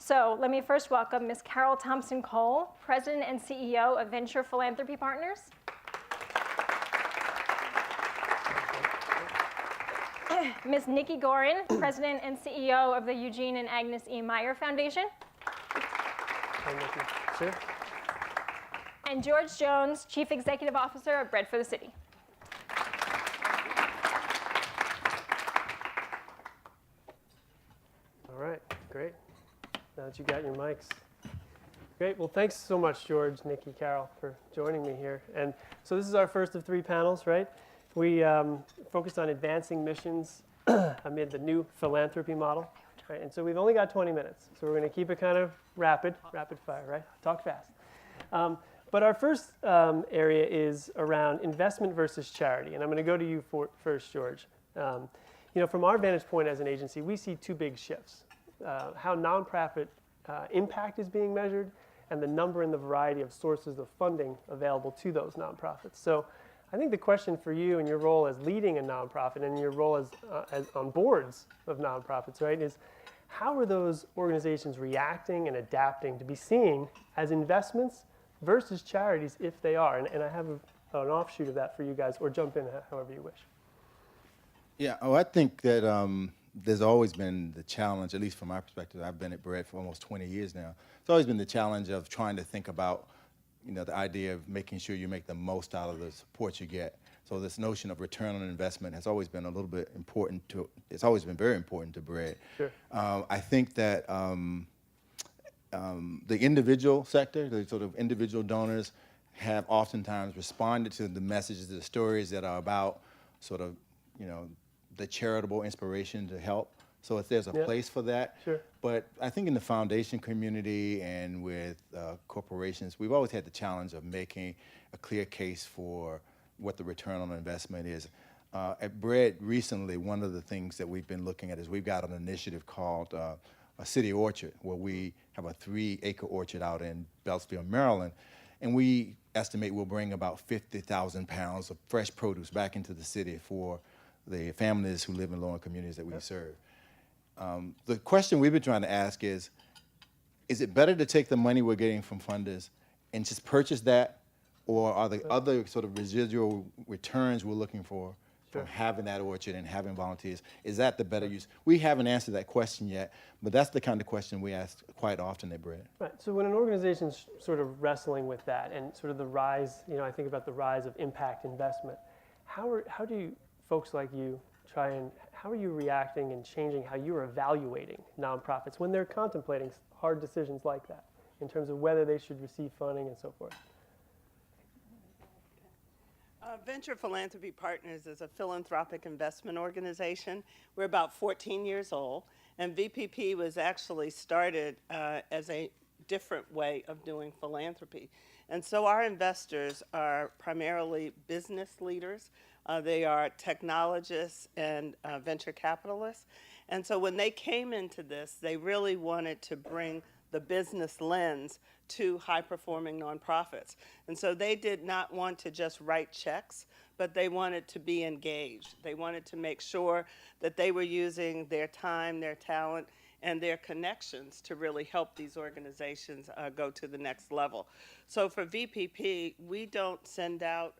So let me first welcome Ms. Carol Thompson Cole, President and CEO of Venture Philanthropy Partners. Ms. Nicky Goren, President and CEO of the Eugene and Agnes E. Meyer Foundation. Hi, Nicky. Sure. And George Jones, Chief Executive Officer of Bread for the City. All right, great. Now that you got your mics. Great, well, thanks so much, George, Nicky, Carol, for joining me here. And so this is our first of 3 panels, right? We focused on advancing missions amid the new philanthropy model. Right? And so we've only got 20 minutes. So we're going to keep it kind of rapid fire, right? Talk fast. But our first area is around investment versus charity. And I'm going to go to you first, George. From our vantage point as an agency, we see 2 big shifts. How nonprofit impact is being measured and the number and the variety of sources of funding available to those nonprofits. So I think the question for you and your role as leading a nonprofit and your role as on boards of nonprofits, right, is how are those organizations reacting and adapting to be seen as investments versus charities if they are? And I have an offshoot of that for you guys, or jump in however you wish. Yeah, I think that there's always been the challenge, at least from my perspective. I've been at Bread for almost 20 years now. It's always been the challenge of trying to think about the idea of making sure you make the most out of the support you get. So this notion of return on investment has always been a little bit important it's always been very important to Bread. Sure. I think that the individual sector, the sort of individual donors, have oftentimes responded to the messages, the stories that are about sort of, the charitable inspiration to help. So if there's a place for that. Sure. But I think in the foundation community and with corporations, we've always had the challenge of making a clear case for what the return on investment is. At Bread recently, one of the things that we've been looking at is we've got an initiative called a city orchard, where we have a 3-acre orchard out in Beltsville, Maryland. And we estimate we'll bring about 50,000 pounds of fresh produce back into the city for the families who live in low-income communities that we serve. The question we've been trying to ask is it better to take the money we're getting from funders and just purchase that, or are there other sort of residual returns we're looking for from having that orchard and having volunteers? Is that the better use? We haven't answered that question yet, but that's the kind of question we ask quite often at Bread. Right, so when an organization's sort of wrestling with that and sort of the rise, I think about the rise of impact investment, how do you, folks like you, how are you reacting and changing how you're evaluating nonprofits when they're contemplating hard decisions like that in terms of whether they should receive funding and so forth? Venture Philanthropy Partners is a philanthropic investment organization. We're about 14 years old, and VPP was actually started as a different way of doing philanthropy. And so our investors are primarily business leaders. They are technologists and venture capitalists. And so when they came into this, they really wanted to bring the business lens to high-performing nonprofits. And so they did not want to just write checks, but they wanted to be engaged. They wanted to make sure that they were using their time, their talent, and their connections to really help these organizations go to the next level. So for VPP, we don't send out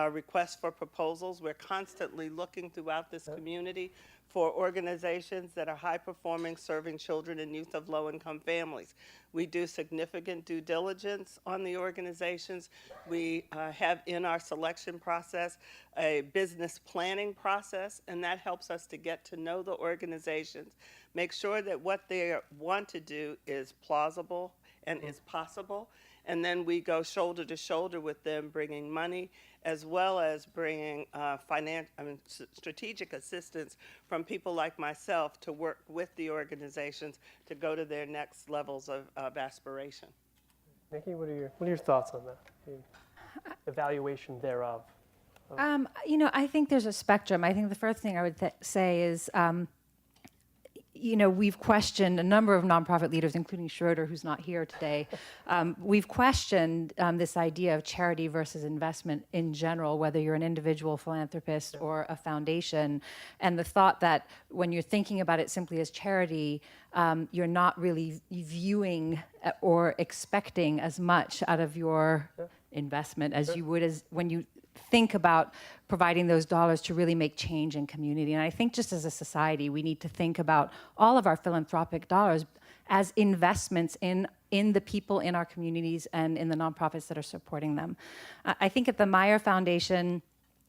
requests for proposals. We're constantly looking throughout this community for organizations that are high-performing, serving children and youth of low-income families. We do significant due diligence on the organizations. We have in our selection process a business planning process, and that helps us to get to know the organizations, make sure that what they want to do is plausible and is possible, and then we go shoulder to shoulder with them, bringing money as well as bringing strategic assistance from people like myself to work with the organizations to go to their next levels of aspiration. Nicky, what are your thoughts on that? The evaluation thereof. I think there's a spectrum. I think the first thing I would say is, we've questioned a number of nonprofit leaders, including Schroeder, who's not here today. We've questioned this idea of charity versus investment in general, whether you're an individual philanthropist or a foundation, and the thought that when you're thinking about it simply as charity, you're not really viewing or expecting as much out of your investment as you would as when you think about providing those dollars to really make change in community. And I think just as a society, we need to think about all of our philanthropic dollars as investments in the people in our communities and in the nonprofits that are supporting them. I think at the Meyer Foundation,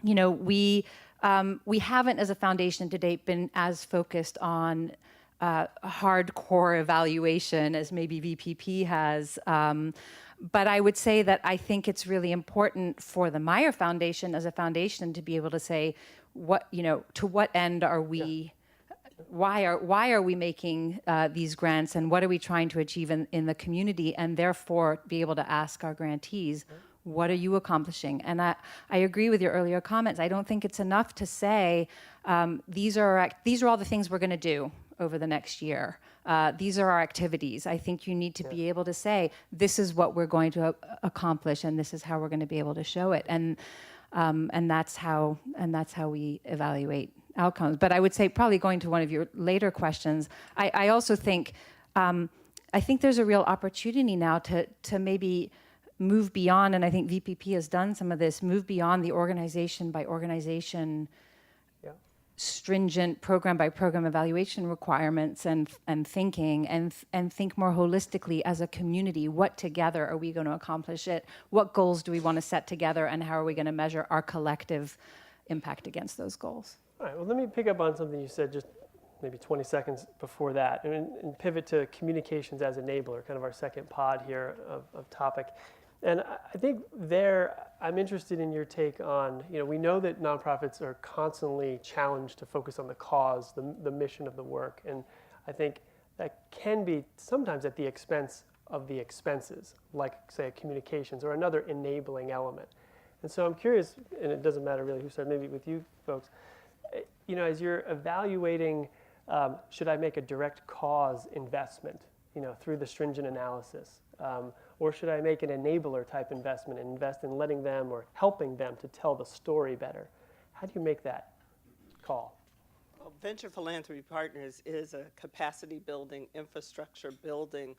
we haven't as a foundation to date been as focused on hardcore evaluation as maybe VPP has. But I would say that I think it's really important for the Meyer Foundation as a foundation to be able to say, to what end are we, why are we making these grants, and what are we trying to achieve in the community, and therefore be able to ask our grantees, what are you accomplishing? And I agree with your earlier comments. I don't think it's enough to say, these are all the things we're going to do over the next year. These are our activities. I think you need to be able to say, this is what we're going to accomplish, and this is how we're going to be able to show it. And that's how we evaluate outcomes. But I would say, probably going to one of your later questions, I also think I think there's a real opportunity now to maybe move beyond, and I think VPP has done some of this, move beyond the organization by organization stringent program by program evaluation requirements and thinking and think more holistically as a community. What together are we going to accomplish it? What goals do we want to set together, and how are we going to measure our collective impact against those goals? All right, well, let me pick up on something you said just maybe 20 seconds before that, and pivot to communications as enabler, kind of our second pod here of topic. And I think there, I'm interested in your take on, we know that nonprofits are constantly challenged to focus on the cause, the mission of the work. And I think that can be sometimes at the expense of the expenses, like, say, communications or another enabling element. And so I'm curious, and it doesn't matter really who started, maybe with you folks, as you're evaluating, should I make a direct cause investment, through the stringent analysis? Or should I make an enabler type investment and invest in letting them or helping them to tell the story better? How do you make that call? Well, Venture Philanthropy Partners is a capacity building, infrastructure building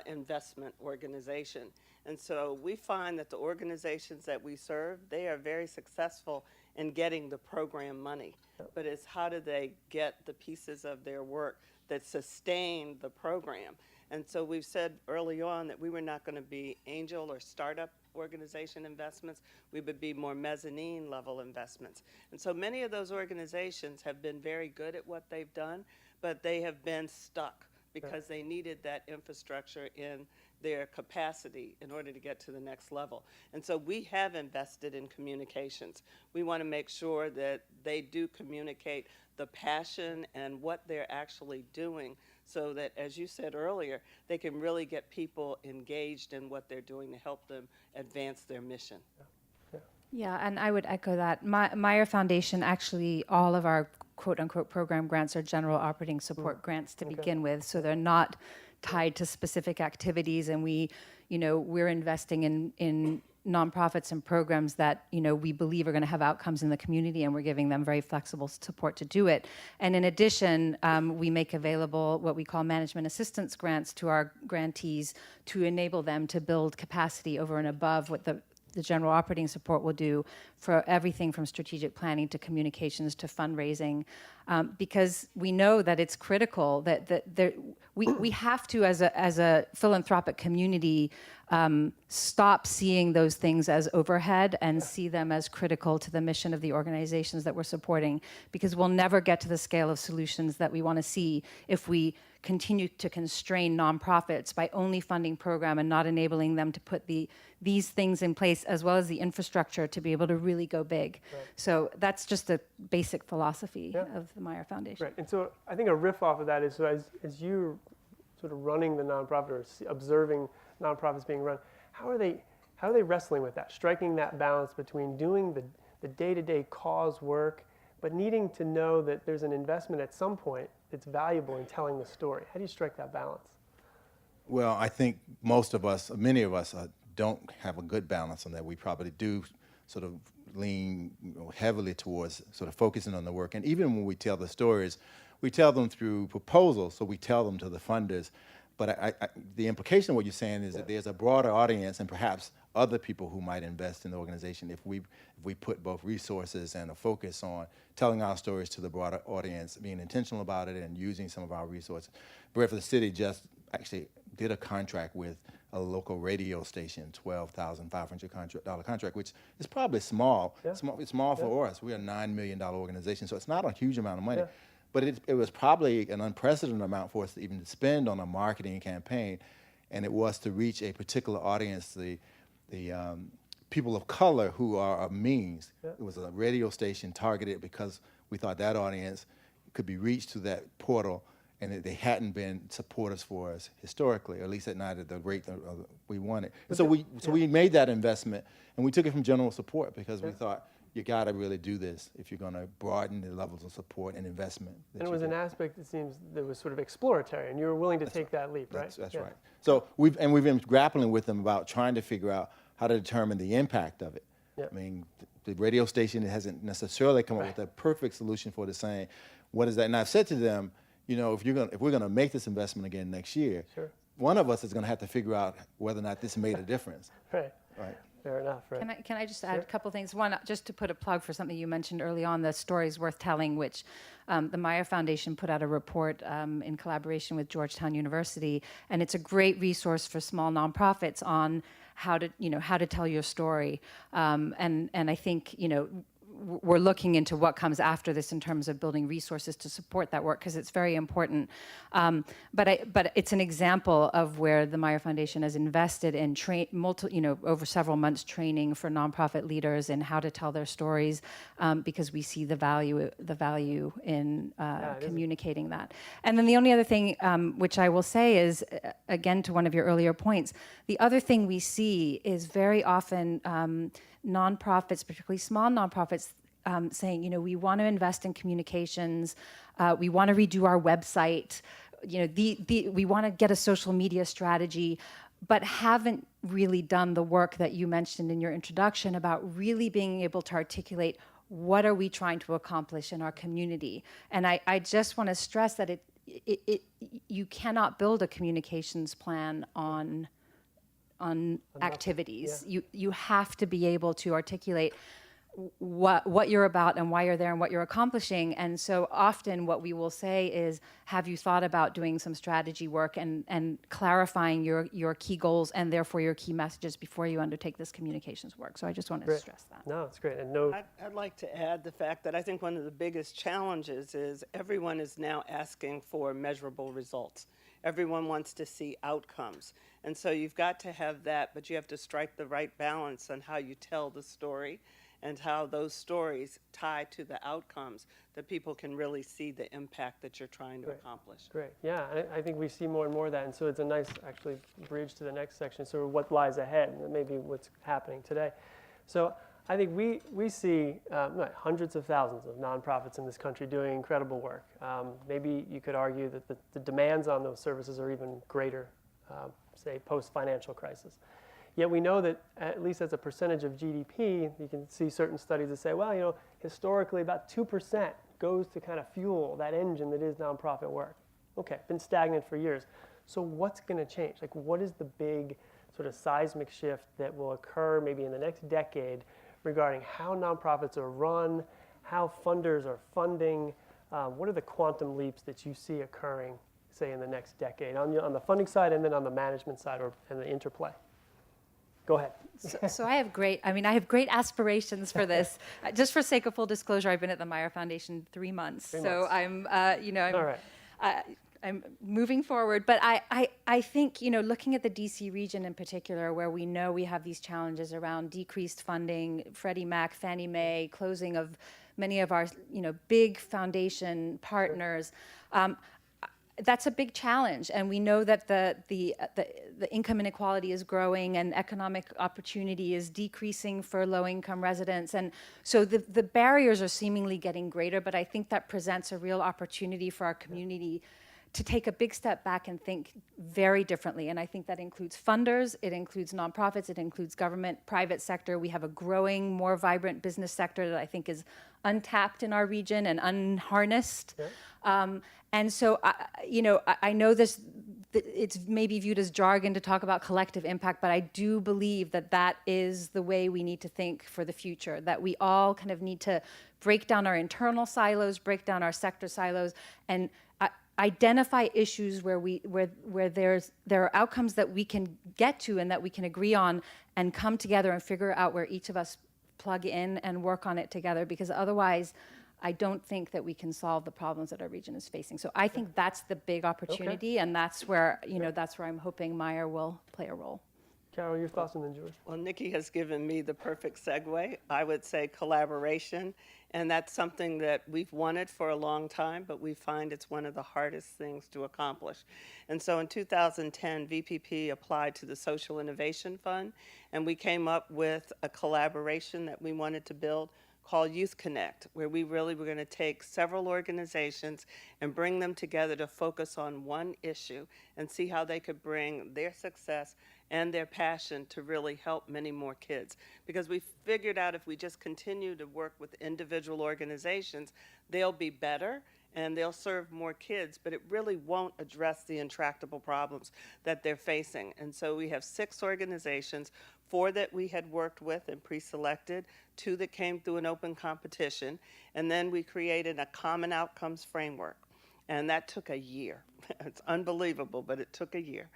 investment organization. And so we find that the organizations that we serve, they are very successful in getting the program money. But it's how do they get the pieces of their work that sustain the program? And so we've said early on that we were not going to be angel or startup organization investments. We would be more mezzanine level investments. And so many of those organizations have been very good at what they've done, but they have been stuck because they needed that infrastructure in their capacity in order to get to the next level. And so we have invested in communications. We want to make sure that they do communicate the passion and what they're actually doing, so that, as you said earlier, they can really get people engaged in what they're doing to help them advance their mission. Yeah, and I would echo that. Meyer Foundation, actually, all of our quote-unquote program grants are general operating support grants to begin with, so they're not tied to specific activities, and we're investing in nonprofits and programs that we believe are going to have outcomes in the community, and we're giving them very flexible support to do it. And in addition, we make available what we call management assistance grants to our grantees to enable them to build capacity over and above what the general operating support will do for everything from strategic planning to communications to fundraising, because we know that it's critical that we have to, as a philanthropic community, stop seeing those things as overhead and see them as critical to the mission of the organizations that we're supporting, because we'll never get to the scale of solutions that we want to see if we continue to constrain nonprofits by only funding program and not enabling them to put these things in place, as well as the infrastructure to be able to really go big. Right. So that's just a basic philosophy of the Meyer Foundation. Right, and so I think a riff off of that is, so as you're sort of running the nonprofit or observing nonprofits being run, how are they wrestling with that, striking that balance between doing the day-to-day cause work, but needing to know that there's an investment at some point that's valuable in telling the story. How do you strike that balance? Well, I think most of us, many of us, don't have a good balance on that. We probably do sort of lean heavily towards sort of focusing on the work. And even when we tell the stories, we tell them through proposals, so we tell them to the funders. But the implication of what you're saying is that there's a broader audience and perhaps other people who might invest in the organization if we put both resources and a focus on telling our stories to the broader audience, being intentional about it and using some of our resources. Bread for the City just actually did a contract with a local radio station, $12,500 contract, which is probably small. Yeah. It's small for us. We're a $9 million organization, so it's not a huge amount of money. Yeah. But it was probably an unprecedented amount for us to even spend on a marketing campaign, and it was to reach a particular audience, the people of color who are of means. Yeah. It was a radio station targeted because we thought that audience could be reached through that portal, and that they hadn't been supporters for us historically, or at least not at the rate that we wanted. So we made that investment, and we took it from general support because we thought, you got to really do this if you're going to broaden the levels of support and investment. And it was an aspect, it seems, that was sort of exploratory, and you were willing to take that leap, right? That's right. So we've been grappling with them about trying to figure out how to determine the impact of it. Yeah. I mean, the radio station hasn't necessarily come up with a perfect solution for the saying, what is that? And I've said to them, you know, if we're going to make this investment again next year, Sure. one of us is going to have to figure out whether or not this made a difference. Right. Right. Fair enough, right? Can I just add a couple things? One, just to put a plug for something you mentioned early on, the Stories Worth Telling, which the Meyer Foundation put out a report in collaboration with Georgetown University, and it's a great resource for small nonprofits on how to tell your story. And I think, we're looking into what comes after this in terms of building resources to support that work, because it's very important. But it's an example of where the Meyer Foundation has invested in over several months training for nonprofit leaders in how to tell their stories, because we see the value in communicating that. And then the only other thing which I will say is, again, to one of your earlier points, the other thing we see is very often nonprofits, particularly small nonprofits, saying, we want to invest in communications, we want to redo our website, we want to get a social media strategy, but haven't really done the work that you mentioned in your introduction about really being able to articulate what are we trying to accomplish in our community. And I just want to stress that you cannot build a communications plan on activities. Yeah. You have to be able to articulate what you're about and why you're there and what you're accomplishing. And so often what we will say is, have you thought about doing some strategy work and clarifying your key goals and therefore your key messages before you undertake this communications work? So I just wanted to stress that. No, it's great. And I'd like to add the fact that I think one of the biggest challenges is everyone is now asking for measurable results. Everyone wants to see outcomes. And so you've got to have that, but you have to strike the right balance on how you tell the story and how those stories tie to the outcomes, that people can really see the impact that you're trying to accomplish. great. Yeah, I think we see more and more of that. And so it's a nice, actually, bridge to the next section, sort of what lies ahead, and maybe what's happening today. So I think we see hundreds of thousands of nonprofits in this country doing incredible work. Maybe you could argue that the demands on those services are even greater, say, post-financial crisis. Yet we know that, at least as a percentage of GDP, you can see certain studies that say, well, historically about 2% goes to kind of fuel that engine that is nonprofit work. Okay, been stagnant for years. So what's going to change? Like, what is the big sort of seismic shift that will occur maybe in the next decade regarding how nonprofits are run, how funders are funding? What are the quantum leaps that you see occurring, say, in the next decade on the funding side and then on the management side and the interplay? Go ahead. So I have great aspirations for this. Just for sake of full disclosure, I've been at the Meyer Foundation 3 months. I'm All right. I'm moving forward, but I think, looking at the DC region in particular, where we know we have these challenges around decreased funding, Freddie Mac, Fannie Mae, closing of many of our, big foundation partners, that's a big challenge, and we know that the income inequality is growing and economic opportunity is decreasing for low-income residents, and so the barriers are seemingly getting greater, but I think that presents a real opportunity for our community to take a big step back and think very differently. And I think that includes funders, it includes nonprofits, it includes government, private sector. We have a growing, more vibrant business sector that I think is untapped in our region and unharnessed. Yeah. And so, I know it's maybe viewed as jargon to talk about collective impact, but I do believe that that is the way we need to think for the future, that we all kind of need to break down our internal silos, break down our sector silos, and identify issues where there are outcomes that we can get to and that we can agree on and come together and figure out where each of us plug in and work on it together, because otherwise I don't think that we can solve the problems that our region is facing. So I think that's the big opportunity, and that's where, that's where I'm hoping Meyer will play a role. Carol, your thoughts, and then George. Well, Nicky has given me the perfect segue. I would say collaboration, and that's something that we've wanted for a long time, but we find it's one of the hardest things to accomplish. And so in 2010, VPP applied to the Social Innovation Fund, and we came up with a collaboration that we wanted to build called Youth Connect, where we really were going to take several organizations and bring them together to focus on one issue and see how they could bring their success and their passion to really help many more kids. Because we figured out if we just continue to work with individual organizations, they'll be better and they'll serve more kids, but it really won't address the intractable problems that they're facing. And so we have 6 organizations, 4 that we had worked with and pre-selected, 2 that came through an open competition, and then we created a common outcomes framework. And that took a year. It's unbelievable, but it took a year.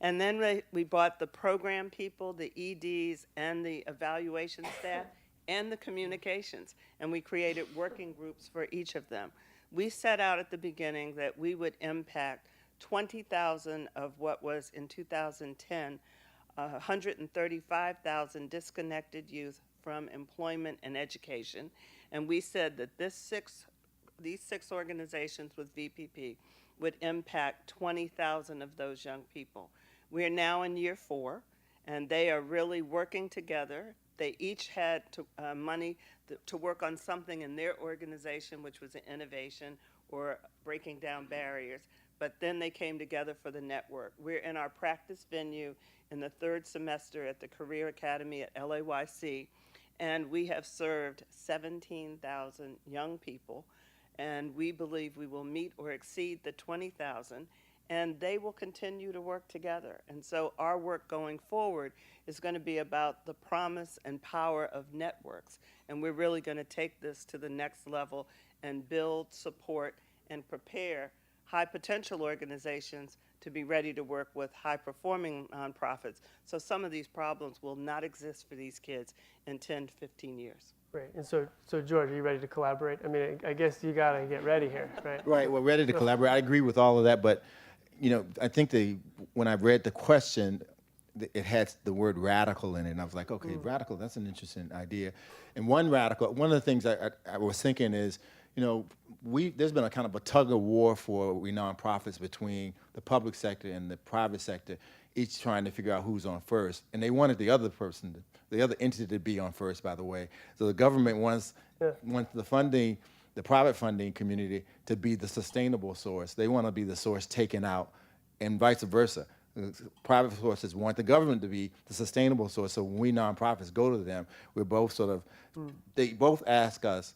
And then we brought the program people, the EDs, and the evaluation staff, and the communications, and we created working groups for each of them. We set out at the beginning that we would impact 20,000 of what was in 2010, 135,000 disconnected youth from employment and education. And we said that these six organizations with VPP would impact 20,000 of those young people. We are now in year 4, and they are really working together. They each had money to work on something in their organization, which was an innovation or breaking down barriers. But then they came together for the network. We're in our practice venue in the 3rd semester at the Career Academy at LAYC, and we have served 17,000 young people, and we believe we will meet or exceed the 20,000. And they will continue to work together. And so our work going forward is going to be about the promise and power of networks. And we're really going to take this to the next level and build, support, and prepare high potential organizations to be ready to work with high performing nonprofits. So some of these problems will not exist for these kids in 10 to 15 years. Great. And so George, are you ready to collaborate? I mean, I guess you got to get ready here, right? Right. Well, ready to collaborate. I agree with all of that, but I think when I read the question, it had the word radical in it, and I was like, okay, radical, that's an interesting idea. And one of the things I was thinking is, there's been a kind of a tug of war for we nonprofits between the public sector and the private sector, each trying to figure out who's on first. And they wanted the other entity to be on first, by the way. So the government wants the private funding community to be the sustainable source. They want to be the source taken out, and vice versa. Private sources want the government to be the sustainable source. So when we nonprofits go to them, we're both they both ask us,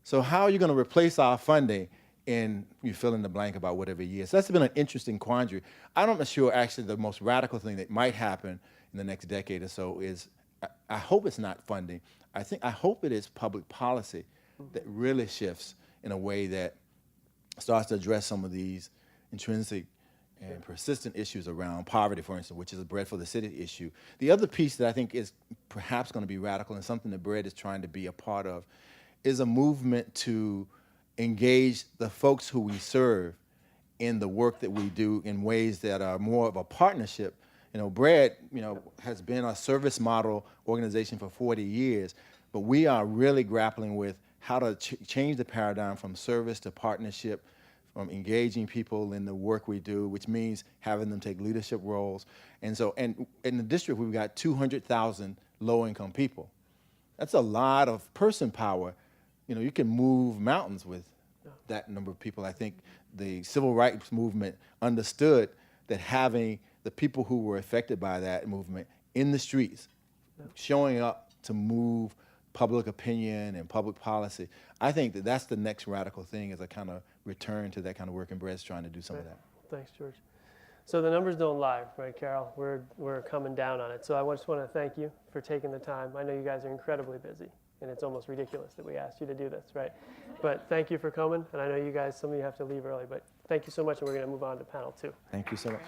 so how are you going to replace our funding? And you fill in the blank about whatever year. So that's been an interesting quandary. I'm not sure actually the most radical thing that might happen in the next decade or so is, I hope it's not funding. I hope it is public policy that really shifts in a way that starts to address some of these intrinsic and persistent issues around poverty, for instance, which is a Bread for the City issue. The other piece that I think is perhaps going to be radical and something that Bread is trying to be a part of is a movement to engage the folks who we serve in the work that we do in ways that are more of a partnership. Bread, has been a service model organization for 40 years, but we are really grappling with how to change the paradigm from service to partnership, engaging people in the work we do, which means having them take leadership roles. And so, and in the district, we've got 200,000 low-income people. That's a lot of person power. You know, you can move mountains with that number of people. I think the civil rights movement understood that having the people who were affected by that movement in the streets, showing up to move public opinion and public policy, I think that that's the next radical thing, is a kind of return to that kind of work, and Brett's trying to do some of that. Thanks, George. So the numbers don't lie, right, Carol? We're coming down on it. So I just want to thank you for taking the time. I know you guys are incredibly busy, and it's almost ridiculous that we asked you to do this, right? But thank you for coming, and I know you guys, some of you have to leave early, but thank you so much, and we're going to move on to panel 2. Thank you so much.